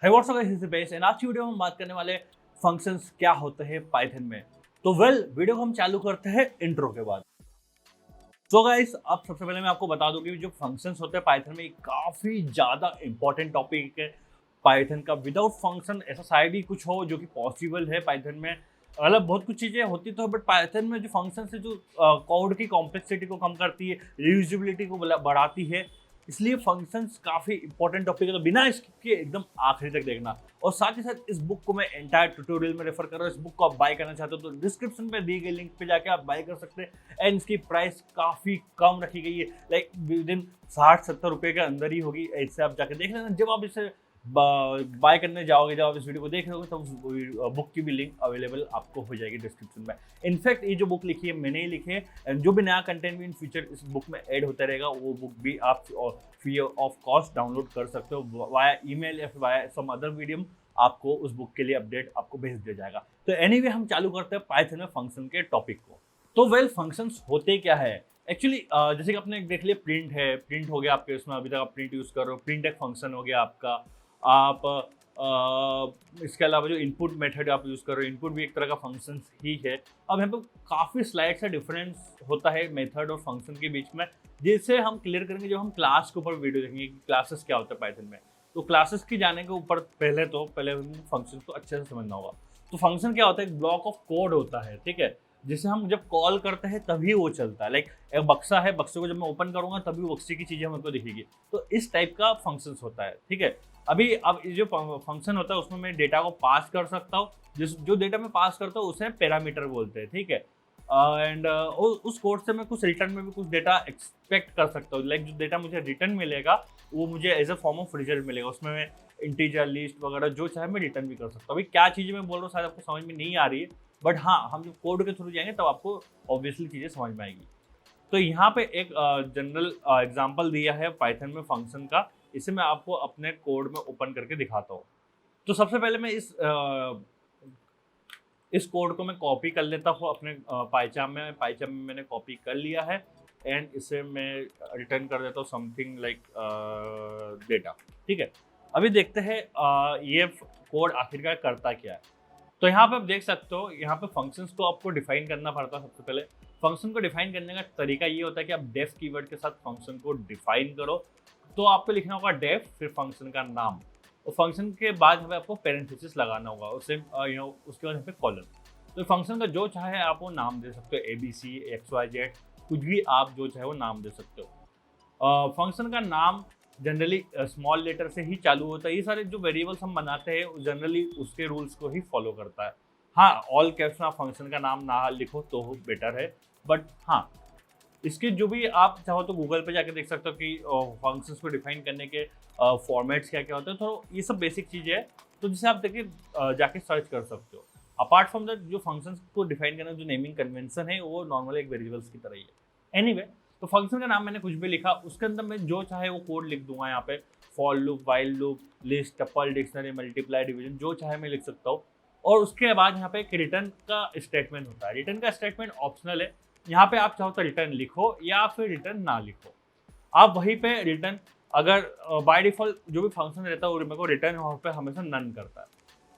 Hi what's up guys, this is base and आज की video में हम बात करने वाले फंक्शंस क्या होते हैं पाइथन में। तो वीडियो को हम चालू करते हैं इंट्रो के बाद। तो गाइस, अब सबसे पहले मैं आपको बता दूं कि जो फंक्शंस होते हैं पाइथन में, काफी ज्यादा इंपॉर्टेंट टॉपिक है पाइथन का। विदाउट फंक्शन ऐसा शायद ही कुछ हो जो कि पॉसिबल है पाइथन में। मतलब बहुत कुछ चीजें होती तो है, बट पाइथन में जो फंक्शन है जो कोड की कॉम्प्लेक्सिटी को कम करती है, रीयूजेबिलिटी को बढ़ाती है, इसलिए फंक्शंस काफी इंपॉर्टेंट टॉपिक है। तो बिना स्किप के एकदम आखिरी तक देखना। और साथ ही साथ इस बुक को मैं एंटायर ट्यूटोरियल में रेफर कर रहा हूँ। इस बुक को आप बाय करना चाहते हो तो डिस्क्रिप्शन पे दी गई लिंक पे जाके आप बाय कर सकते हैं। एंड इसकी प्राइस काफी कम रखी गई है, लाइक विद इन 60-70 रुपए के अंदर ही होगी। इससे आप जाके देख लेना। जब आप इसे बाय करने जाओगे, जब आप इस वीडियो को देख रहे हो, तो उस बुक की भी लिंक अवेलेबल आपको हो जाएगी डिस्क्रिप्शन में। इनफैक्ट ये जो बुक लिखी है मैंने ही लिखी है, एंड जो भी नया कंटेंट भी इन फ्यूचर इस बुक में ऐड होता रहेगा, वो बुक भी आप फ्री ऑफ कॉस्ट डाउनलोड कर सकते हो वाया ईमेल या वाया सम अदर मीडियम। आपको उस बुक के लिए अपडेट आपको भेज दिया जाएगा। तो एनीवे हम चालू करते हैं पाइथन में फंक्शन के टॉपिक को। तो फंक्शंस होते क्या है एक्चुअली। जैसे कि आपने देख लिया, प्रिंट है, प्रिंट हो गया आपके उसमें, अभी तक आप प्रिंट यूज कर रहे हो, प्रिंट एक फंक्शन हो गया आपका। आप इसके अलावा जो इनपुट मेथड आप यूज़ कर रहे हो, इनपुट भी एक तरह का फंक्शन ही है। अब यहाँ पे काफ़ी स्लाइड से डिफरेंस होता है मेथड और फंक्शन के बीच में, जिसे हम क्लियर करेंगे जब हम क्लास के ऊपर वीडियो देखेंगे कि क्लासेस क्या होता है पाइथन में। तो क्लासेस की जाने के ऊपर पहले फंक्शन को अच्छे से समझना होगा। तो फंक्शन क्या होता है, एक ब्लॉक ऑफ कोड होता है, ठीक है, जिसे हम जब कॉल करते हैं तभी वो चलता है। लाइक एक बक्सा है, बक्से को जब मैं ओपन करूंगा तभी वो बक्से की चीज़ें हमको दिखेगी। तो इस टाइप का फंक्शन होता है, ठीक है। अभी अब जो फंक्शन होता है उसमें मैं डेटा को पास कर सकता हूँ। जो डेटा मैं पास करता हूँ उसे पैरामीटर बोलते हैं, ठीक है। एंड उस कोड से मैं कुछ रिटर्न में भी कुछ डेटा एक्सपेक्ट कर सकता हूँ। लाइक जो डेटा मुझे रिटर्न मिलेगा वो मुझे as a form of result मिलेगा। उसमें मैं इंटीजर, लिस्ट वगैरह जो चाहे मैं रिटर्न भी कर सकता हूँ। अभी क्या चीज़ें मैं बोल रहा हूँ शायद आपको समझ में नहीं आ रही है, बट हाँ, हम जब कोड के थ्रू जाएंगे तब आपको ऑब्वियसली चीज़ें समझ में आएगी। तो यहाँ पे एक जनरल एग्जांपल दिया है पाइथन में फंक्शन का। इसे मैं आपको अपने कोड में ओपन करके दिखाता हूँ। तो सबसे पहले मैं इस कोड को मैं कॉपी कर लेता हूँ अपने पाइचाम में मैंने कॉपी कर लिया है। एंड इसे मैं रिटर्न कर देता हूँ समथिंग लाइक डेटा, ठीक है। अभी देखते हैं ये कोड आखिरकार करता क्या है। तो यहाँ पे आप देख सकते हो, यहाँ पे फंक्शंस को आपको डिफाइन करना पड़ता है। सबसे पहले फंक्शन को डिफाइन करने का तरीका ये होता है कि आप डेफ कीवर्ड के साथ फंक्शन को डिफाइन करो। तो आपको लिखना होगा डेफ, फिर फंक्शन का नाम, और फंक्शन के बाद यहाँ पे आपको पेरेंथेसिस लगाना होगा, उसके बाद यहाँ पे कॉलन। तो फंक्शन का जो चाहे आप वो नाम दे सकते हो, ABC, XYZ, कुछ भी आप जो चाहे वो नाम दे सकते हो। फंक्शन का नाम जनरली स्मॉल लेटर से ही चालू होता है। ये सारे जो वेरिएबल्स हम बनाते हैं जनरली उसके रूल्स को ही फॉलो करता है। हाँ, ऑल कैप्स में आप फंक्शन का नाम ना लिखो तो बेटर है, बट हाँ, इसके जो भी आप चाहो तो गूगल पे जाके देख सकते हो कि फंक्शंस को डिफाइन करने के फॉर्मेट्स क्या क्या होते हैं। तो ये सब बेसिक चीज़ें है, तो जिसे आप देखिए जाके सर्च कर सकते हो। अपार्ट फ्रॉम दैट, जो फंक्शंस को डिफाइन करने जो नेमिंग कन्वेंशन है वो नॉर्मल एक वेरिएबल्स की तरह ही है। एनीवे, तो फंक्शन का नाम मैंने कुछ भी लिखा, उसके अंदर मैं जो चाहे वो कोड लिख दूंगा। यहाँ पे for loop, while loop, list, tuple, dictionary, multiply, division, जो चाहे मैं लिख सकता हूँ। और उसके बाद यहाँ पे एक रिटर्न का स्टेटमेंट होता है। रिटर्न का स्टेटमेंट ऑप्शनल है। यहाँ पे आप चाहो तो रिटर्न लिखो या फिर रिटर्न ना लिखो। आप वहीं पे रिटर्न, अगर बाय डिफॉल्ट जो भी फंक्शन रहता है वो मेरे को रिटर्न वहाँ पे हमेशा नन करता है।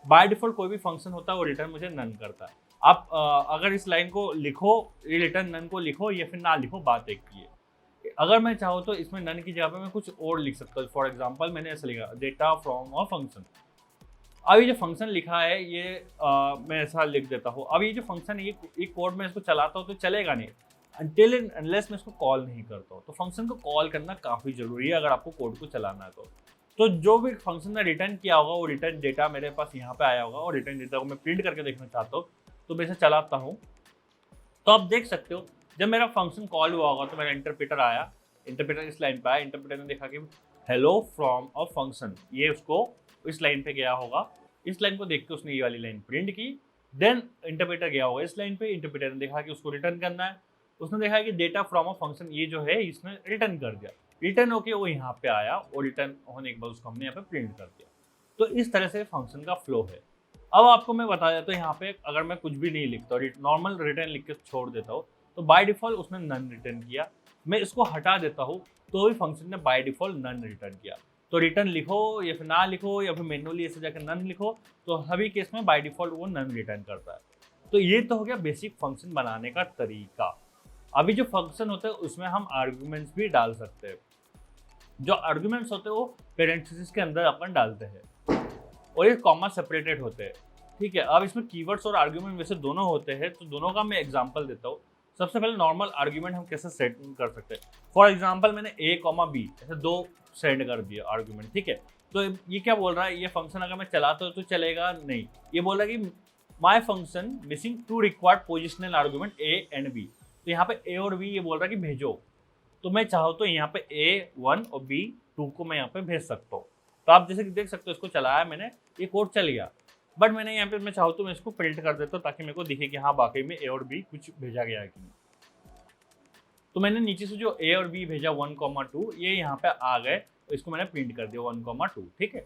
बाय डिफॉल्ट कोई भी फंक्शन होता है वो रिटर्न मुझे नन करता है। आप अगर इस लाइन को लिखो, ये रिटर्न नन को लिखो या फिर ना लिखो, बात एक की है। अगर मैं चाहूँ तो इसमें नन की जगह पे मैं कुछ और लिख सकता हूँ। फॉर एग्जाम्पल मैंने ऐसा लिखा, डेटा फ्रॉम अ फंक्शन। अब ये जो फंक्शन लिखा है ये मैं ऐसा लिख देता हूँ। अब ये जो फंक्शन है ये कोड में इसको चलाता हूँ तो चलेगा नहीं अनटिल एंड अनलेस मैं इसको कॉल नहीं करता हूँ। तो फंक्शन को कॉल करना काफ़ी ज़रूरी है अगर आपको कोड को चलाना है तो जो भी फंक्शन ने रिटर्न किया होगा वो रिटर्न डेटा मेरे पास यहाँ पे आया होगा, और रिटर्न डेटा को मैं प्रिंट करके देखना चाहता हूँ तो मैं इसे चलाता हूँ। तो आप देख सकते हो जब मेरा फंक्शन कॉल हुआ होगा तो मेरा इंटरप्रेटर आया, इंटरप्रेटर इस लाइन पे आया, इंटरप्रेटर ने देखा कि हेलो फ्रॉम अ फंक्शन, ये उसको इस लाइन पे गया होगा। इस लाइन को देख के उसने ये वाली लाइन प्रिंट की। देन इंटरप्रेटर गया होगा इस लाइन पे, इंटरप्रेटर ने देखा कि उसको रिटर्न करना है, उसने देखा कि डेटा फ्रॉम अ फंक्शन ये जो है इसने रिटर्न कर दिया। रिटर्न होके वो यहाँ पे आया और रिटर्न होने के बाद उसको हमने यहाँ पे प्रिंट कर दिया। तो इस तरह से फंक्शन का फ्लो है। अब आपको मैं बता देता हूँ, यहाँ पे अगर मैं कुछ भी नहीं लिखता और नॉर्मल रिटर्न लिख के छोड़ देता हूँ तो बाय डिफॉल्ट उसने नन रिटर्न किया। मैं इसको हटा देता हूँ तो भी फंक्शन ने बाय डिफॉल्ट नन रिटर्न किया। तो रिटर्न लिखो या फिर ना लिखो या फिर मैनुअली ऐसे जाकर नन लिखो, तो सभी केस में बाय डिफॉल्ट वो नन रिटर्न करता है। तो ये तो हो गया बेसिक फंक्शन बनाने का तरीका। अभी जो फंक्शन होता है उसमें हम आर्ग्यूमेंट्स भी डाल सकते हैं। जो आर्ग्यूमेंट्स होते हैं वो पेरेंथेसिस के अंदर अपन डालते हैं और ये कॉमा सेपरेटेड होते हैं, ठीक है। अब इसमें कीवर्ड्स और आर्ग्यूमेंट वैसे दोनों होते हैं, तो दोनों का मैं एग्जांपल देता हूँ। सबसे पहले नॉर्मल आर्ग्यूमेंट हम कैसे सेट कर सकते हैं। फॉर एग्जांपल मैंने a, b ऐसे दो सेंड कर दिया आर्ग्यूमेंट, ठीक है। तो ये क्या बोल रहा है, ये फंक्शन अगर मैं चलाता हूँ तो चलेगा नहीं। ये बोल रहा है कि माई function missing 2 required positional argument a and b। तो यहाँ पे a और b ये बोल रहा है कि भेजो, तो मैं चाहूँ तो यहाँ पे a1 और b2 को मैं यहाँ पे भेज सकता हूँ। तो आप जैसे कि देख सकते हो, इसको चलाया मैंने, ये कोड चल गया, बट मैंने यहाँ पे मैं चाहूँ तो मैं इसको प्रिंट कर देता हूँ ताकि मेरे को दिखे कि हाँ वाकई में a और b कुछ भेजा गया है कि नहीं। तो मैंने नीचे से जो a और b भेजा 1,2 ये यहाँ पे आ गए, तो इसको मैंने प्रिंट कर दिया 1,2, ठीक है।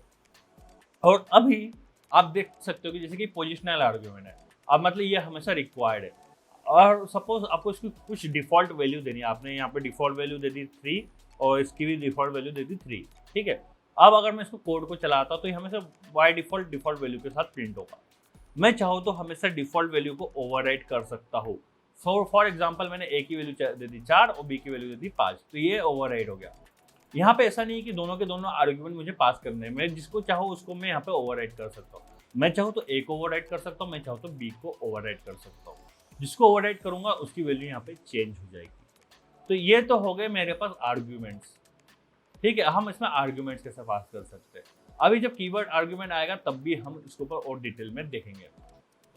और अभी आप देख सकते हो कि जैसे कि पोजिशनल आर्ग्यूमेंट है, अब मतलब ये हमेशा रिक्वायर्ड है। और सपोज आपको इसकी कुछ डिफॉल्ट वैल्यू देनी है, आपने यहाँ पे डिफॉल्ट वैल्यू दे दी 3 और इसकी भी डिफॉल्ट वैल्यू दे दी 3, ठीक है। अब अगर मैं इसको कोड को चलाता हूँ तो ये हमेशा बाय डिफॉल्ट वैल्यू के साथ प्रिंट होगा। मैं चाहूँ तो हमेशा डिफॉल्ट वैल्यू को ओवरराइट कर सकता हूँ। फॉर एग्जाम्पल मैंने a की वैल्यू दे दी 4 और b की वैल्यू दे दी 5, तो ये ओवरराइट हो गया। यहाँ पे ऐसा नहीं है कि दोनों के दोनों आर्ग्यूमेंट मुझे पास करने हैं, मैं जिसको चाहूँ उसको मैं यहाँ पे ओवरराइट कर सकता हूँ। मैं चाहूँ तो a को ओवरराइट कर सकता हूँ, मैं चाहूँ तो b को ओवरराइट कर सकता हूँ। जिसको ओवरराइट करूंगा उसकी वैल्यू यहाँ पे चेंज हो जाएगी। तो ये तो हो गए मेरे पास आर्ग्यूमेंट्स, ठीक है। हम इसमें आर्ग्यूमेंट्स कैसे पास कर सकते हैं, अभी जब कीवर्ड आर्ग्यूमेंट आएगा तब भी हम इसके ऊपर और डिटेल में देखेंगे।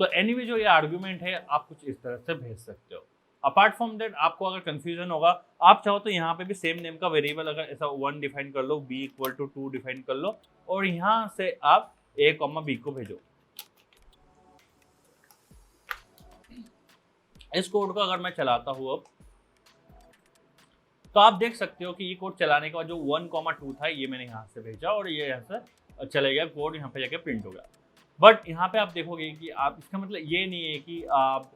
तो एनीवे जो ये आर्ग्यूमेंट है आप कुछ इस तरह से भेज सकते हो। अपार्ट फ्रॉम दैट आपको अगर कंफ्यूजन होगा, आप चाहो तो यहाँ पे भी सेम नेम का वेरिएबल अगर ऐसा 1 डिफाइन कर लो, b = 2 डिफाइन कर लो और यहाँ से आप a, b को भेजो। इस कोड को अगर मैं चलाता हूँ अब, तो आप देख सकते हो कि ये कोड चलाने के बाद जो 1,2 था ये मैंने यहाँ से भेजा और ये यहाँ से चले गया, कोड यहाँ पे जाके प्रिंट हो गया। बट यहाँ पे आप देखोगे कि आप, इसका मतलब ये नहीं है कि आप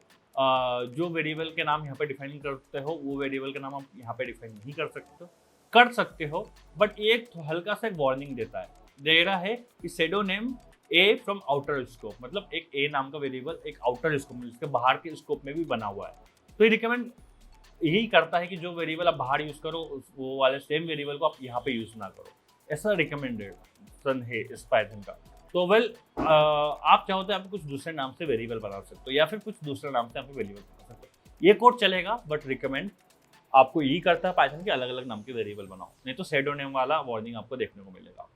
जो वेरिएबल के नाम यहाँ पे डिफाइन करते हो वो वेरिएबल का नाम आप यहाँ पे डिफाइन नहीं कर सकते हो। बट एक हल्का सा एक वार्निंग देता है, दे रहा है कि shadow name a from outer scope, मतलब एक a नाम का वेरिएबल एक आउटर स्कोप में, जिसके बाहर के स्कोप में भी बना हुआ है। तो ये रिकमेंड यही करता है कि जो वेरिएबल आप बाहर यूज करो वो वाले सेम वेरिएबल को आप यहाँ पे यूज ना करो, ऐसा रिकमेंडेशन है इस पाइथन का। तो आप चाहो तो आप कुछ दूसरे नाम से वेरिएबल बना सकते हो या फिर कुछ दूसरे नाम से आप वेरिएबल बना सकते हो। ये कोड चलेगा, बट रिकमेंड आपको यही करता है पाइथन के अलग अलग नाम के वेरिएबल बनाओ, नहीं तो सेडो नेम वाला वार्निंग आपको देखने को मिलेगा।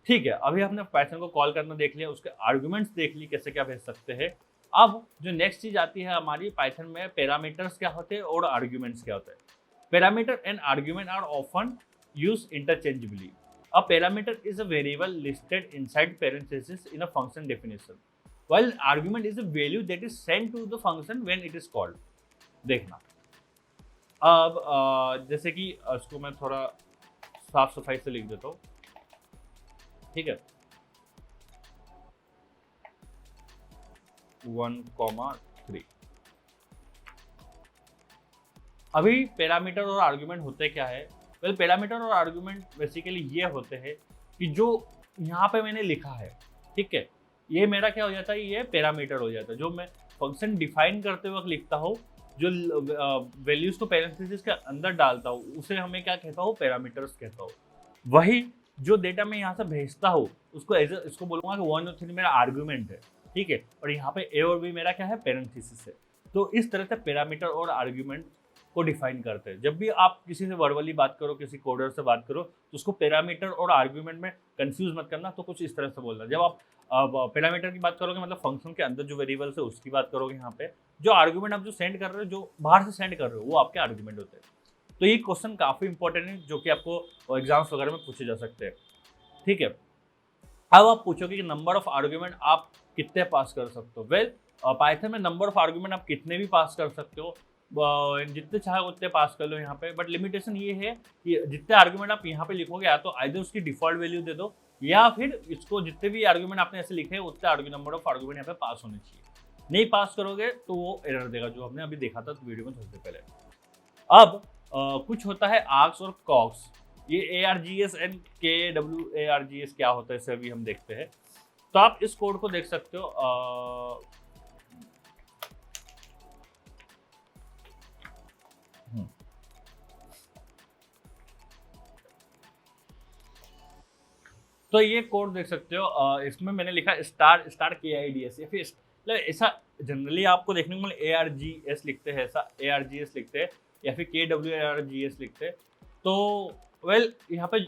ठीक है, अभी आपने पाइथन को कॉल करना देख लिया, उसके आर्गुमेंट्स देख ली कैसे क्या भेज सकते हैं। अब जो नेक्स्ट चीज आती है हमारी पाइथन में, पैरामीटर्स क्या होते हैं और आर्गुमेंट्स क्या होते हैं। Parameter and argument are often use interchangeably. A parameter is a variable listed inside parentheses in a function definition, while argument is a value that is sent to the function when it is called. देखना अब जैसे कि इसको मैं थोड़ा साफ सफाई से लिख देता हूँ, ठीक है। 1,3 अभी पैरामीटर और आर्गुमेंट होते क्या है। वेल पैरामीटर और आर्गुमेंट बेसिकली ये होते हैं कि जो यहाँ पे मैंने लिखा है, ठीक है, ये मेरा क्या हो जाता है, ये पैरामीटर हो जाता है। जो मैं फंक्शन डिफाइन करते वक्त लिखता हूँ, जो वैल्यूज को पैरेंथेसिस के अंदर डालता हूँ, उसे हमें क्या कहता हूँ, पैरामीटर्स कहता हूँ। वही जो डेटा मैं यहाँ से भेजता हूँ उसको इसको बोलूँगा कि 1 और 3 मेरा आर्गुमेंट है, ठीक है, और यहाँ पे ए और बी मेरा क्या है, पैरेंथेसिस है। तो इस तरह से पैरामीटर और आर्गुमेंट को डिफाइन करते हैं। जब भी आप किसी से वर्बली बात करो, किसी कोडर से बात करो, तो उसको पैरामीटर और आर्गुमेंट में कंफ्यूज मत करना, तो कुछ इस तरह से बोलना। जब आप पैरामीटर की बात करोगे मतलब फंक्शन के अंदर जो वेरिएबल्स है उसकी बात करोगे, यहाँ पे जो आर्गुमेंट आप जो सेंड कर रहे हो, जो बाहर से सेंड कर रहे हो, वो आपके आर्गुमेंट होते हैं। तो ये क्वेश्चन काफी इंपॉर्टेंट है जो कि आपको एग्जाम्स वगैरह में पूछे जा सकते हैं, ठीक है। अब आप पूछोगे कि नंबर ऑफ आर्गुमेंट आप कितने पास कर सकते हो। वेल पाइथन में नंबर ऑफ आर्गुमेंट आप कितने भी पास कर सकते हो, जितने चाहे उतने पास कर लो यहाँ पे। बट लिमिटेशन ये है कि जितने आर्गुमेंट आप यहाँ पे लिखोगे, या तो आइदर उसकी डिफॉल्ट वैल्यू दे दो, या फिर इसको जितने भी आर्गुमेंट आपने ऐसे लिखे हैं उतने नंबर ऑफ आर्गुमेंट यहाँ पे पास होने चाहिए। नहीं पास करोगे तो वो एरर देगा, जो हमने अभी देखा था वीडियो में थोड़ी देर पहले। अब कुछ होता है आर्क्स और कॉक्स, ये ARGS एंड KWARGS क्या होता है इसे अभी हम देखते हैं। तो आप इस कोड को देख सकते हो। तो ये कोड देख सकते हो, इसमें मैंने लिखा स्टार स्टार KIDS या फिर मतलब ऐसा जनरली आपको देखने को मिले ARGS लिखते हैं, ऐसा ARGS लिखते हैं या फिर KWARGS लिखते हैं। तो वेल यहाँ पे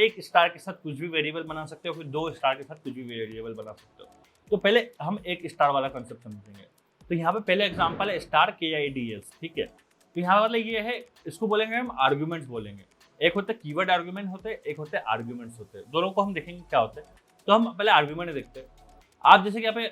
एक स्टार के साथ कुछ भी वेरिएबल बना सकते हो, फिर 2 स्टार के साथ कुछ भी वेरिएबल बना सकते हो। तो पहले हम एक स्टार वाला कंसेप्ट समझेंगे। तो यहाँ पे पहले एग्जांपल है स्टार KIDS, ठीक है। तो यहाँ वाला ये है, इसको बोलेंगे हम आर्ग्यूमेंट्स बोलेंगे। एक होते हैं कीवर्ड आर्ग्यूमेंट होते हैं, एक होते हैं आर्ग्यूमेंट्स होते हैं। दोनों को हम देखेंगे क्या होते हैं। तो हम पहले आर्ग्यूमेंट देखते हैं। आप जैसे कि यहाँ पे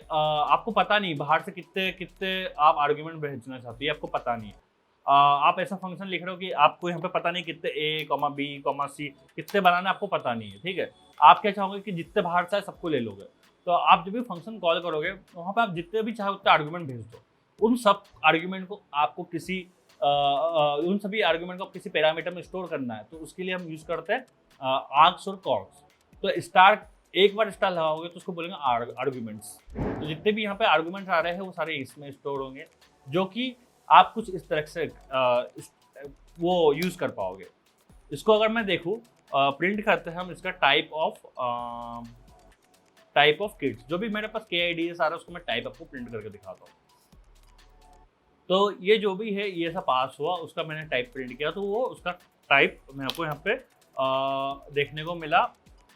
आपको पता नहीं बाहर से कितने कितने आप आर्ग्यूमेंट भेजना चाहते हो, आपको पता नहीं है। आप ऐसा फंक्शन लिख रहे हो कि आपको यहाँ पे पता नहीं कितने A, B, C कितने बनाना आपको पता नहीं है, ठीक है। आप क्या चाहोगे कि जितने बाहर से आए सबको ले लोगे। तो आप जब भी फंक्शन कॉल करोगे वहाँ पे आप जितने भी चाहो उतने आर्ग्यूमेंट भेज दो। उन सब आर्ग्यूमेंट को आपको किसी उन सभी आर्ग्यूमेंट को किसी पैरामीटर में स्टोर करना है। तो उसके लिए हम यूज करते हैं आर्ग्स और कॉर्क्स। तो स्टार एक बार स्टार लगाओगे तो उसको बोलेंगे आर्ग्यूमेंट्स। तो जितने भी यहाँ पे आर्ग्यूमेंट्स आ रहे हैं वो सारे इसमें स्टोर होंगे, जो कि आप कुछ इस तरह से वो यूज कर पाओगे। इसको अगर मैं देखूँ प्रिंट करते हैं हम इसका टाइप ऑफ किड्स। जो भी मेरे पास KIDS आ रहा है उसको मैं टाइप आपको प्रिंट करके दिखाता हूँ। तो ये जो भी है ये ऐसा पास हुआ, उसका मैंने टाइप प्रिंट किया, तो वो उसका टाइप मेरे को यहाँ पे देखने को मिला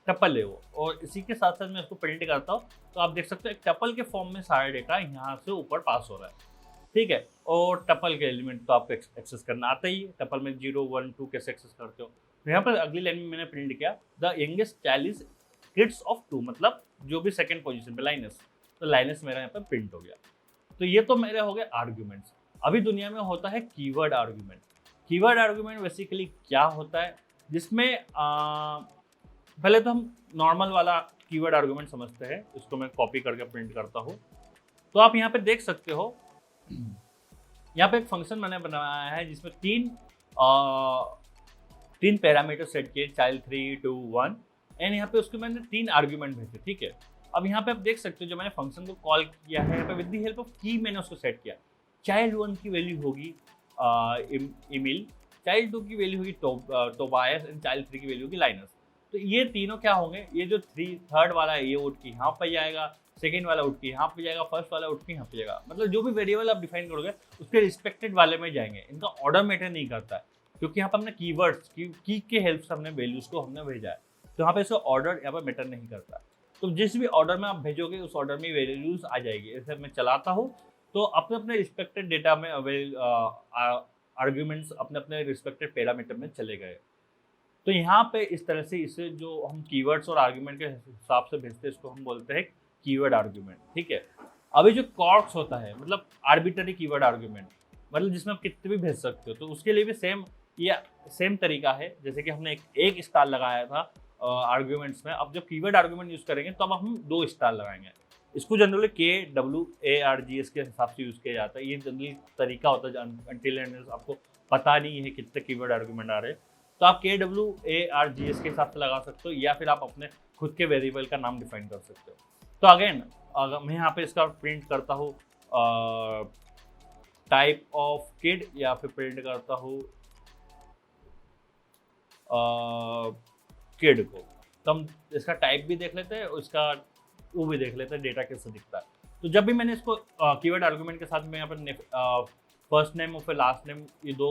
टपल है वो। और इसी के साथ साथ मैं इसको प्रिंट करता हूँ तो आप देख सकते हो एक टपल के फॉर्म में सारा डेटा यहाँ से ऊपर पास हो रहा है, ठीक है। और टपल के एलिमेंट तो आपको एक्सेस करना आता ही है। टपल में 0, 1, 2 कैसे एक्सेस करते हो। तो यहाँ पर अगली लाइन में मैंने प्रिंट किया the youngest child is kids of 2, मतलब जो भी सेकंड पोजीशन पे लाइनस। तो लाइनस मेरा यहाँ पर प्रिंट हो गया। तो ये तो मेरे हो गए आर्ग्यूमेंट्स। अभी दुनिया में होता है keyword argument. Keyword argument basically क्या होता है, जिसमें पहले तो हम नॉर्मल वाला कीवर्ड आर्ग्यूमेंट समझते हैं। इसको मैं कॉपी करके प्रिंट करता हूँ। तो आप यहाँ पे देख सकते हो, यहाँ पे एक फंक्शन मैंने बनाया है जिसमें तीन पैरामीटर सेट किए, चाइल्ड 3, 2, 1 एंड यहाँ पे उसके मैंने 3 आर्ग्यूमेंट भेजे, ठीक है। अब यहाँ पे आप देख सकते हो जो मैंने फंक्शन को कॉल किया है, यहाँ पे विद द हेल्प ऑफ की मैंने उसको सेट किया। चाइल्ड 1 की वैल्यू होगी इमिल, चाइल्ड 2 की वैल्यू होगी टोबायस एंड चाइल्ड 3 की वैल्यू होगी लाइनस। तो ये तीनों क्या होंगे, ये जो थर्ड वाला है ये उठ के यहाँ पे जाएगा, सेकेंड वाला उठ के यहाँ पे जाएगा, फर्स्ट वाला उठ के यहाँ पे जाएगा। मतलब जो भी वेरिएबल आप डिफाइन करोगे उसके रिस्पेक्टेड वाले में जाएंगे। इनका ऑर्डर मैटर नहीं करता है, क्योंकि यहाँ पर हमने कीवर्ड्स की के हेल्प से हमने वैल्यूज को हमने भेजा है। तो यहाँ पे इसका ऑर्डर यहाँ पर मैटर नहीं करता। तो जिस भी ऑर्डर में आप भेजोगे उस ऑर्डर में वैल्यूज आ जाएगी। ऐसे मैं चलाता हूँ तो अपने अपने रिस्पेक्टेड डेटा में आर्ग्यूमेंट्स अपने अपने रिस्पेक्टेड पैरामीटर में चले गए। तो यहाँ पे इस तरह से इसे जो हम कीवर्ड्स और आर्ग्यूमेंट के हिसाब से भेजते हैं इसको हम बोलते हैं कीवर्ड आर्ग्यूमेंट, ठीक है। अभी जो कॉर्क्स होता है मतलब आर्बिट्ररी कीवर्ड आर्ग्यूमेंट, मतलब जिसमें आप कितने भी भेज सकते हो। तो उसके लिए भी सेम तरीका है। जैसे कि हमने एक स्टार लगाया था आर्ग्यूमेंट्स में। अब जब कीवर्ड आर्ग्यूमेंट यूज करेंगे तो अब हम 2 स्टार लगाएंगे। इसको जनरली KWARGS के हिसाब से यूज किया जाता है। ये जनरली तरीका होता है अनटिल एंड आपको पता नहीं है कितने कीवर्ड आर्ग्यूमेंट आ रहे हैं। तो आप KWARGS के हिसाब से लगा सकते हो या फिर आप अपने खुद के वेरिएबल का नाम डिफाइन कर सकते हो। तो अगेन अगर मैं यहाँ पे इसका प्रिंट करता हूँ टाइप ऑफ किड या फिर प्रिंट करता हूँ किड को, तो हम इसका टाइप भी देख लेते हैं और इसका वो भी देख लेते हैं डेटा कैसे दिखता है। तो जब भी मैंने इसको कीवर्ड आर्गुमेंट के साथ में यहाँ पर फर्स्ट नेम और फिर लास्ट नेम ये 2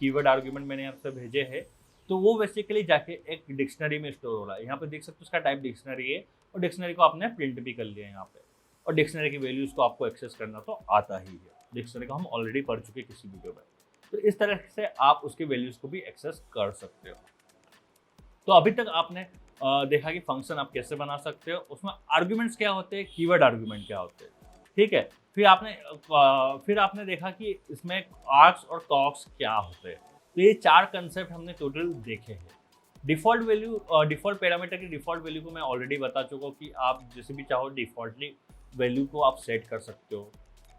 कीवर्ड आर्गुमेंट मैंने यहाँ से भेजे हैं, तो वो बेसिकली जाके एक डिक्शनरी में स्टोर हो रहा है। यहाँ पे देख सकते हो उसका टाइप डिक्शनरी है और डिक्शनरी को आपने प्रिंट भी कर लिया है यहाँ पे। और डिक्शनरी की वैल्यूज को आपको एक्सेस करना तो आता ही है। डिक्शनरी को हम ऑलरेडी पढ़ चुके किसी वीडियो में। तो इस तरह से आप उसके वैल्यूज को भी एक्सेस कर सकते हो। तो अभी तक आपने देखा कि फंक्शन आप कैसे बना सकते हो, उसमें आर्ग्यूमेंट्स क्या होते हैं, कीवर्ड आर्ग्यूमेंट क्या होते हैं, ठीक है। फिर आपने देखा कि इसमें आर्क्स और टॉक्स क्या होते हैं। तो ये 4 कंसेप्ट हमने टोटल देखे हैं। डिफ़ॉल्ट वैल्यू डिफ़ॉल्ट पैरामीटर की डिफ़ॉल्ट वैल्यू को मैं ऑलरेडी बता चुका हूँ कि आप जैसे भी चाहो डिफ़ॉल्टली वैल्यू को आप सेट कर सकते हो,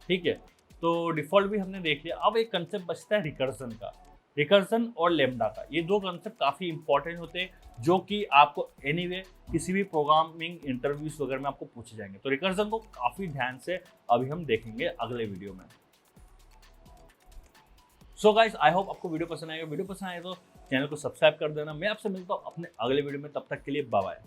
ठीक है। तो डिफ़ॉल्ट भी हमने देख लिया। अब एक कंसेप्ट बचता है रिकर्जन का। रिकर्जन और लेमडा का, ये दो कंसेप्ट काफ़ी इंपॉर्टेंट होते हैं जो कि आपको एनीवे किसी भी प्रोग्रामिंग इंटरव्यूज वगैरह में आपको पूछे जाएंगे। तो रिकर्जन को काफ़ी ध्यान से अभी हम देखेंगे अगले वीडियो में। सो गाइस, आई होप आपको वीडियो पसंद आएगा। वीडियो पसंद आए तो चैनल को सब्सक्राइब कर देना। मैं आपसे मिलता हूँ अपने अगले वीडियो में, तब तक के लिए बाय बाय।